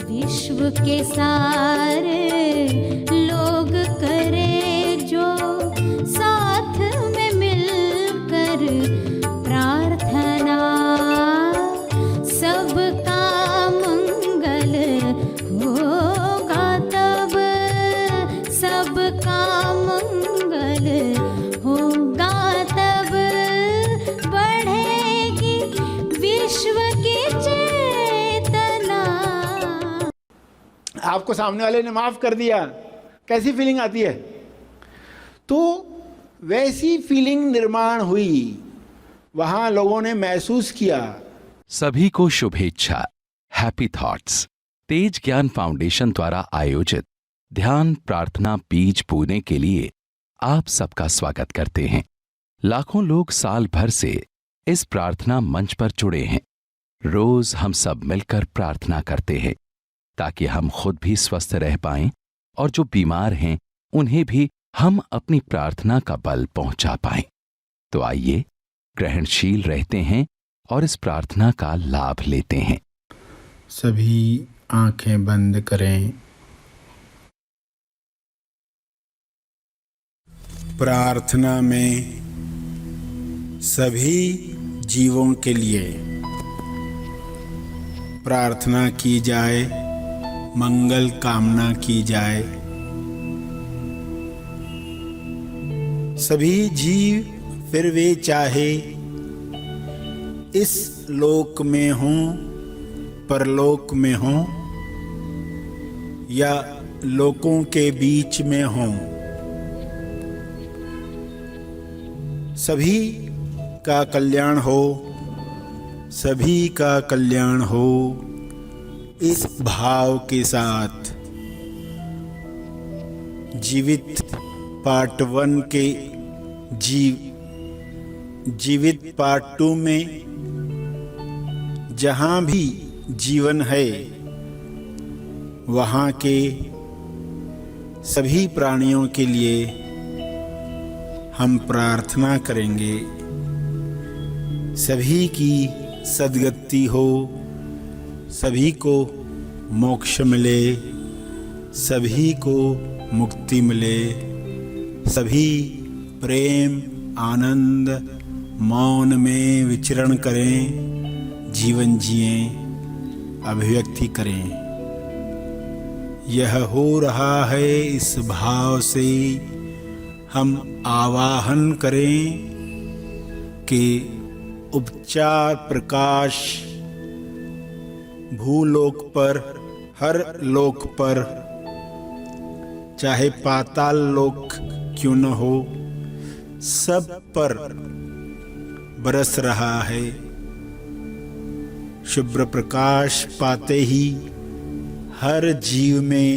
विश्व के सारे लोग करे जो साथ में मिलकर प्रार्थना, सबका मंगल होगा तब, सबका मंगल होगा तब, बढ़ेगी विश्व की चेतना। आपको सामने वाले ने माफ कर दिया, कैसी फीलिंग आती है? तो वैसी फीलिंग निर्माण हुई, वहां लोगों ने महसूस किया। सभी को शुभेच्छा। हैप्पी थॉट्स तेज ज्ञान फाउंडेशन द्वारा आयोजित ध्यान प्रार्थना बीज बोने के लिए आप सबका स्वागत करते हैं। लाखों लोग साल भर से इस प्रार्थना मंच पर जुड़े हैं। रोज हम सब मिलकर प्रार्थना करते हैं ताकि हम खुद भी स्वस्थ रह पाएं और जो बीमार हैं उन्हें भी हम अपनी प्रार्थना का बल पहुंचा पाएं। तो आइए ग्रहणशील रहते हैं और इस प्रार्थना का लाभ लेते हैं। सभी आंखें बंद करें। प्रार्थना में सभी जीवों के लिए प्रार्थना की जाए, मंगल कामना की जाए। सभी जीव फिर वे चाहे इस लोक में हों, परलोक में हों या लोकों के बीच में हों, सभी का कल्याण हो, सभी का कल्याण हो। इस भाव के साथ जीवित पार्ट 1 के जीवित पार्ट 2 में जहाँ भी जीवन है वहाँ के सभी प्राणियों के लिए हम प्रार्थना करेंगे। सभी की सद्गति हो, सभी को मोक्ष मिले, सभी को मुक्ति मिले, सभी प्रेम आनंद मौन में विचरण करें, जीवन जिएं, अभिव्यक्ति करें। यह हो रहा है, इस भाव से हम आवाहन करें कि उपचार प्रकाश भूलोक पर, हर लोक पर, चाहे पाताल लोक क्यों न हो, सब पर बरस रहा है। शुभ्र प्रकाश पाते ही हर जीव में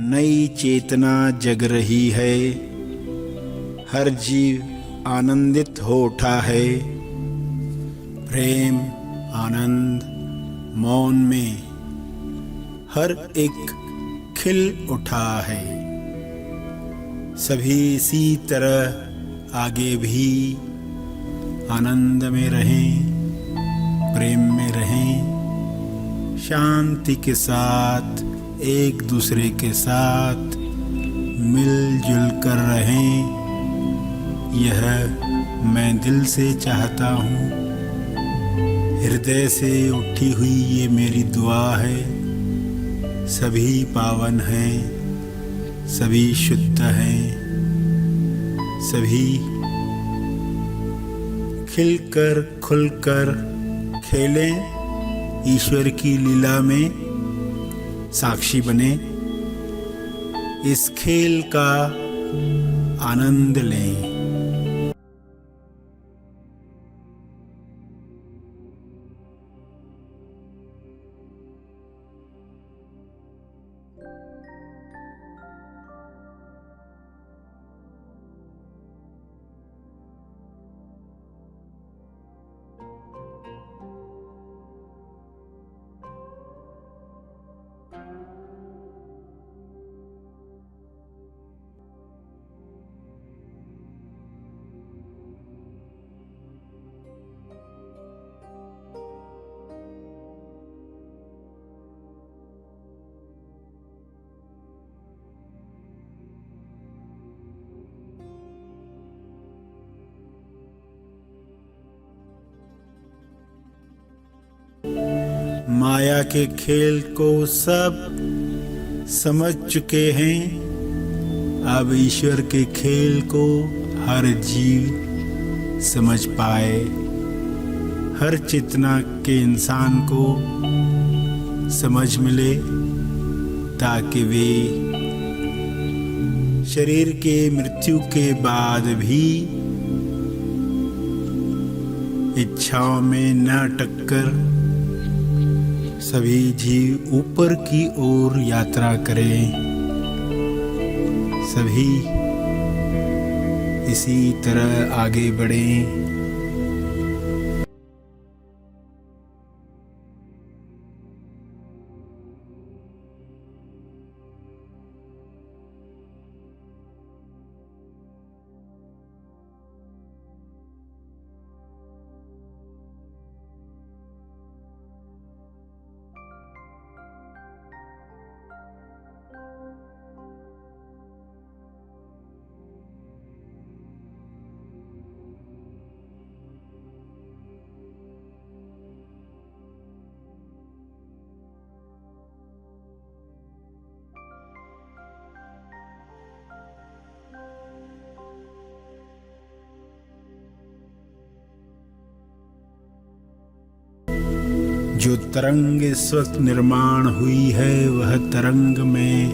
नई चेतना जग रही है। हर जीव आनंदित हो उठा है। प्रेम आनंद मौन में हर एक खिल उठा है। सभी इसी तरह आगे भी आनंद में रहें, प्रेम में रहें, शांति के साथ एक दूसरे के साथ मिलजुल कर रहें। यह मैं दिल से चाहता हूँ, हृदय से उठी हुई ये मेरी दुआ है। सभी पावन हैं, सभी शुद्ध हैं, सभी खिलकर खुलकर खेलें, ईश्वर की लीला में साक्षी बने, इस खेल का आनंद लें। माया के खेल को सब समझ चुके हैं। अब ईश्वर के खेल को हर जीव समझ पाए, हर चेतना के इंसान को समझ मिले, ताकि वे शरीर के मृत्यु के बाद भी इच्छाओं में न अटककर सभी जीव ऊपर की ओर यात्रा करें। सभी इसी तरह आगे बढ़ें। जो तरंग इस वक्त निर्माण हुई है, वह तरंग में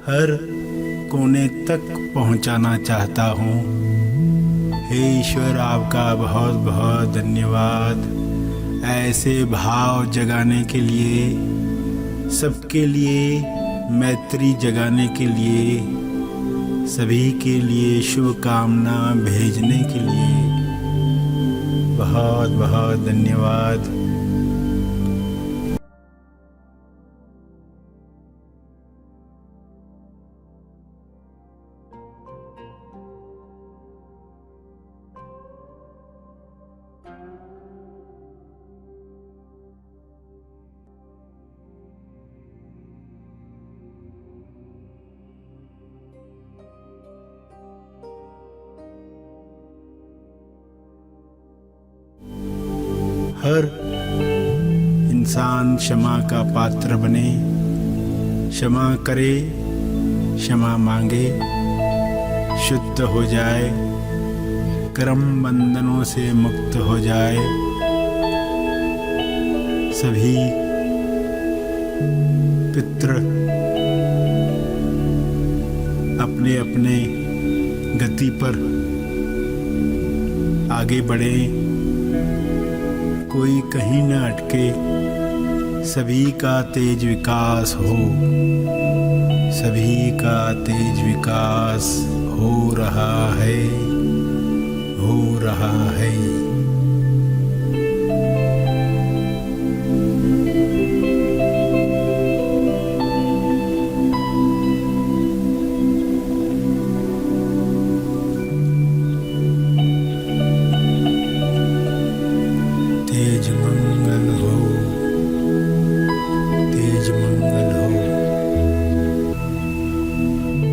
हर कोने तक पहुंचाना चाहता हूँ। हे ईश्वर, आपका बहुत बहुत धन्यवाद ऐसे भाव जगाने के लिए, सबके लिए मैत्री जगाने के लिए, सभी के लिए शुभकामना भेजने के लिए बहुत बहुत धन्यवाद। हर इंसान क्षमा का पात्र बने, क्षमा करे, क्षमा मांगे, शुद्ध हो जाए, कर्म बंधनों से मुक्त हो जाए। सभी पितृ अपने अपने गति पर आगे बढ़े, कोई कहीं न अटके, सभी का तेज विकास हो, सभी का तेज विकास हो रहा है, हो रहा है।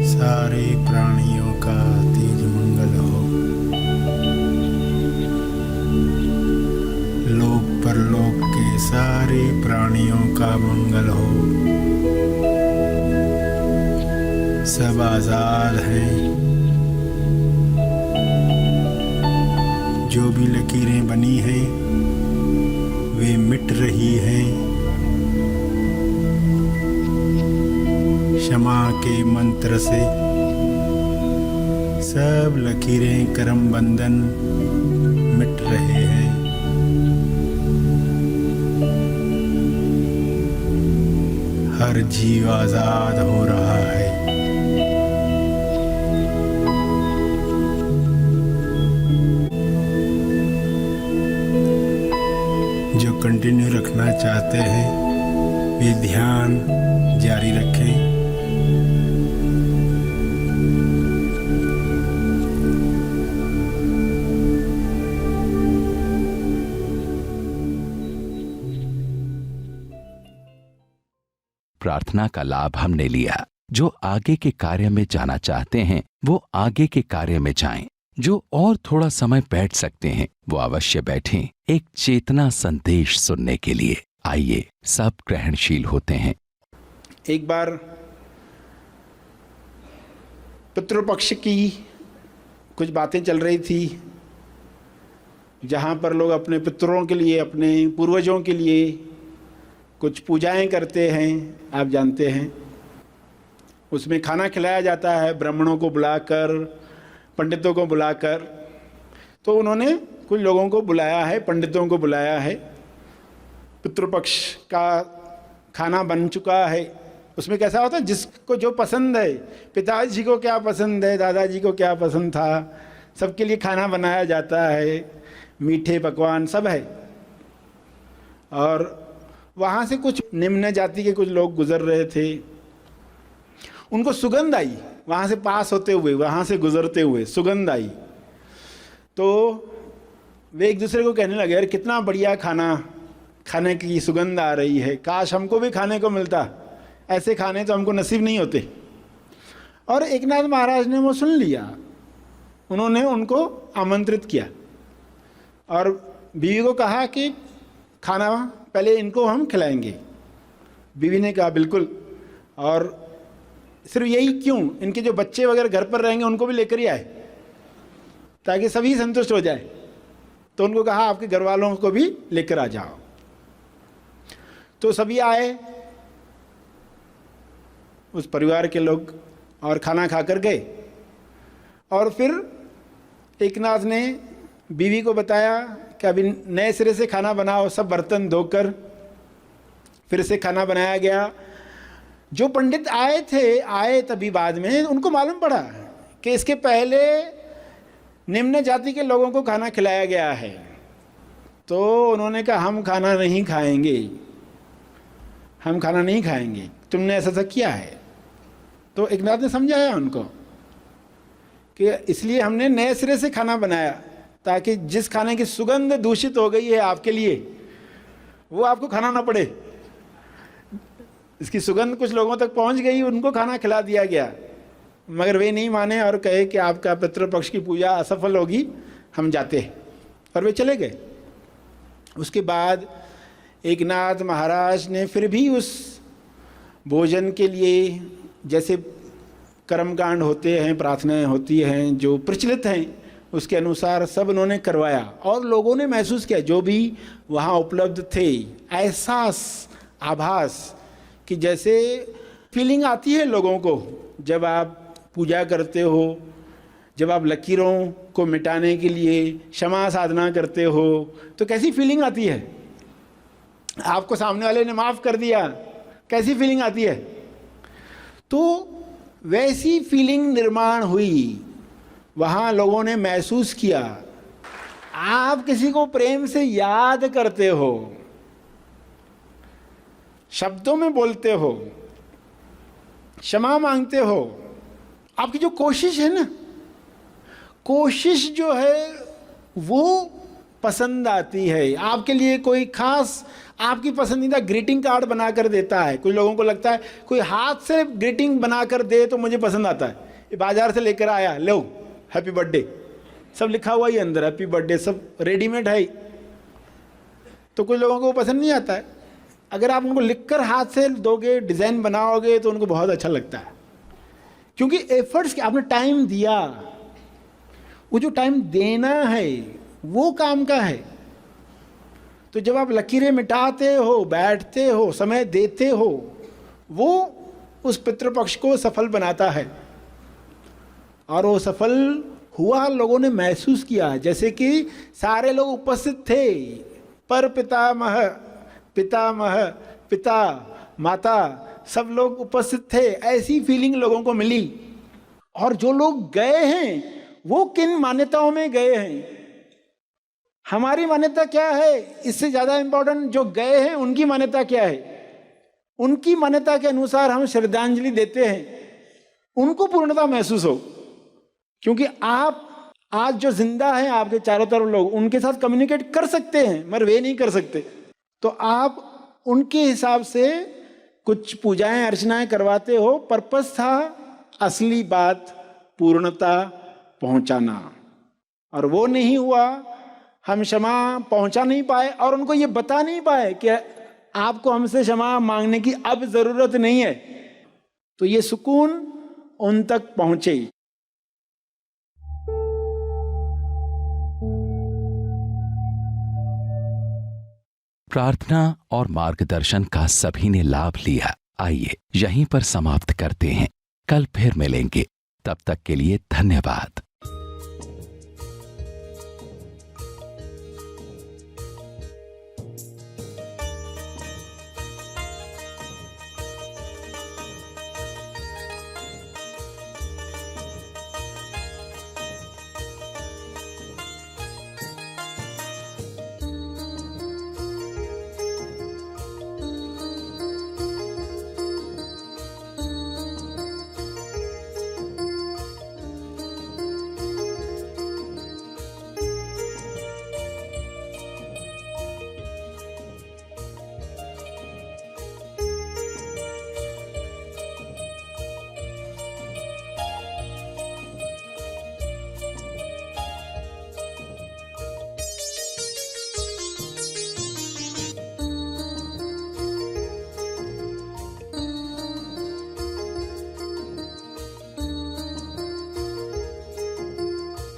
सारे प्राणियों का तेज मंगल हो। लोक परलोक के सारे प्राणियों का मंगल हो। सब आजाद हैं। जो भी लकीरें बनी हैं वे मिट रही हैं। क्षमा के मंत्र से सब लकीरें, कर्म बंधन मिट रहे हैं। हर जीव आजाद हो रहा है। जो कंटिन्यू रखना चाहते हैं वे ध्यान जारी रखें। प्रार्थना का लाभ हमने लिया। जो आगे के कार्य में जाना चाहते हैं वो आगे के कार्य में जाएं। जो और थोड़ा समय बैठ सकते हैं वो अवश्य बैठें, एक चेतना संदेश सुनने के लिए। आइए सब ग्रहणशील होते हैं। एक बार पितृपक्ष की कुछ बातें चल रही थी, जहाँ पर लोग अपने पितरों के लिए, अपने पूर्वजों के लिए कुछ पूजाएं करते हैं, आप जानते हैं। उसमें खाना खिलाया जाता है, ब्राह्मणों को बुलाकर, पंडितों को बुलाकर। तो उन्होंने कुछ लोगों को बुलाया है, पंडितों को बुलाया है। पितृपक्ष का खाना बन चुका है। उसमें कैसा होता है, जिसको जो पसंद है, पिताजी को क्या पसंद है, दादाजी को क्या पसंद था, सबके लिए खाना बनाया जाता है, मीठे पकवान सब है। और वहाँ से कुछ निम्न जाति के कुछ लोग गुजर रहे थे। उनको सुगंध आई, वहाँ से पास होते हुए, वहाँ से गुजरते हुए सुगंध आई। तो वे एक दूसरे को कहने लगे, यार कितना बढ़िया खाना, खाने की सुगंध आ रही है, काश हमको भी खाने को मिलता, ऐसे खाने तो हमको नसीब नहीं होते। और एकनाथ महाराज ने वो सुन लिया। उन्होंने उनको आमंत्रित किया और बीवी को कहा कि खाना पहले इनको हम खिलाएंगे। बीवी ने कहा बिल्कुल। और सिर्फ यही क्यों, इनके जो बच्चे वगैरह घर पर रहेंगे उनको भी लेकर ही आए, ताकि सभी संतुष्ट हो जाए। तो उनको कहा आपके घर वालों को भी लेकर आ जाओ। तो सभी आए, उस परिवार के लोग, और खाना खाकर गए। और फिर एकनाथ ने बीवी को बताया कि अभी नए सिरे से खाना बनाओ, सब बर्तन धोकर फिर से खाना बनाया गया। जो पंडित आए तभी बाद में उनको मालूम पड़ा कि इसके पहले निम्न जाति के लोगों को खाना खिलाया गया है। तो उन्होंने कहा हम खाना नहीं खाएंगे, हम खाना नहीं खाएंगे, तुमने ऐसा किया है। तो एकनाथ ने समझाया उनको कि इसलिए हमने नए सिरे से खाना बनाया, ताकि जिस खाने की सुगंध दूषित हो गई है आपके लिए, वो आपको खाना ना पड़े। इसकी सुगंध कुछ लोगों तक पहुंच गई, उनको खाना खिला दिया गया, मगर वे नहीं माने और कहे कि आपका पितृपक्ष की पूजा असफल होगी, हम जाते हैं। और वे चले गए। उसके बाद एकनाथ महाराज ने फिर भी उस भोजन के लिए, जैसे कर्मकांड होते हैं, प्रार्थनाएं होती हैं जो प्रचलित हैं, उसके अनुसार सब उन्होंने करवाया। और लोगों ने महसूस किया, जो भी वहाँ उपलब्ध थे, एहसास, आभास कि जैसे फीलिंग आती है लोगों को जब आप पूजा करते हो, जब आप लकीरों को मिटाने के लिए क्षमा साधना करते हो, तो कैसी फीलिंग आती है। आपको सामने वाले ने माफ़ कर दिया, कैसी फीलिंग आती है। तो वैसी फीलिंग निर्माण हुई। वहाँ लोगों ने महसूस किया, आप किसी को प्रेम से याद करते हो, शब्दों में बोलते हो, क्षमा मांगते हो, आपकी जो कोशिश है ना, कोशिश जो है वो पसंद आती है। आपके लिए कोई खास आपकी पसंदीदा ग्रीटिंग कार्ड बनाकर देता है। कुछ लोगों को लगता है कोई हाथ से ग्रीटिंग बनाकर दे तो मुझे पसंद आता है। ये बाजार से लेकर आया, लो हैप्पी बर्थडे, सब लिखा हुआ ही अंदर, हैप्पी बर्थडे, सब रेडीमेड है। तो कुछ लोगों को पसंद नहीं आता है। अगर आप उनको लिखकर हाथ से दोगे, डिज़ाइन बनाओगे, तो उनको बहुत अच्छा लगता है, क्योंकि एफर्ट्स के आपने टाइम दिया। वो जो टाइम देना है वो काम का है। तो जब आप लकीरें मिटाते हो, बैठते हो, समय देते हो, वो उस पितृपक्ष को सफल बनाता है। और वो सफल हुआ, लोगों ने महसूस किया, जैसे कि सारे लोग उपस्थित थे, पर पितामह, पितामह, पिता, माता, सब लोग उपस्थित थे। ऐसी फीलिंग लोगों को मिली। और जो लोग गए हैं वो किन मान्यताओं में गए हैं। हमारी मान्यता क्या है, इससे ज़्यादा इम्पोर्टेंट जो गए हैं उनकी मान्यता क्या है। उनकी मान्यता के अनुसार हम श्रद्धांजलि देते हैं, उनको पूर्णता महसूस हो। क्योंकि आप आज जो जिंदा हैं, आपके चारों तरफ लोग, उनके साथ कम्युनिकेट कर सकते हैं, मगर वे नहीं कर सकते। तो आप उनके हिसाब से कुछ पूजाएं अर्चनाएं करवाते हो। पर्पस था असली बात पूर्णता पहुंचाना, और वो नहीं हुआ। हम क्षमा पहुंचा नहीं पाए और उनको ये बता नहीं पाए कि आपको हमसे क्षमा मांगने की अब जरूरत नहीं है, तो ये सुकून उन तक पहुंचे। प्रार्थना और मार्गदर्शन का सभी ने लाभ लिया। आइए यहीं पर समाप्त करते हैं, कल फिर मिलेंगे। तब तक के लिए धन्यवाद।